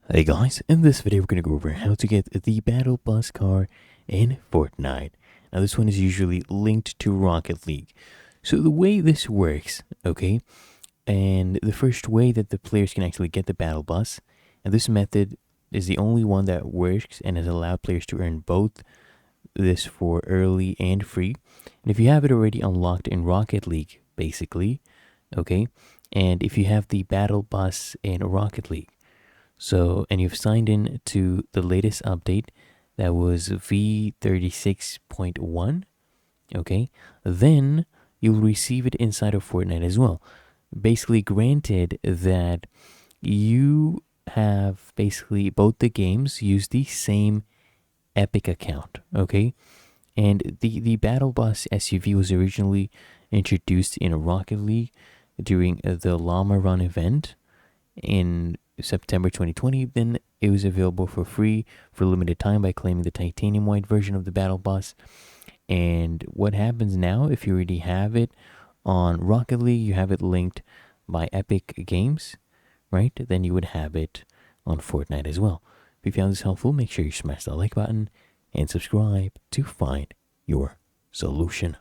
Hey guys, in this video we're going to go over how to get the Battle Bus car in Fortnite. Now this one is usually linked to Rocket League. So the way this works, okay, and the first way that the players can actually get the Battle Bus, and this method is the only one that works and has allowed players to earn both this for early and free. And if you have it already unlocked in Rocket League, basically, okay, and if you have the Battle Bus in Rocket League, and you've signed in to the latest update that was V36.1, okay, then you'll receive it inside of Fortnite as well. Basically, granted that you have basically both the games use the same Epic account, okay? And the Battle Bus SUV was originally introduced in Rocket League during the Llama Run event in September 2020. Then it was available for free for a limited time by claiming the titanium white version of the Battle Bus. And what happens now, if you already have it on Rocket League, you have it linked by Epic Games, right? Then you would have it on Fortnite as well. If you found this helpful, make sure you smash that like button and subscribe to find your solution.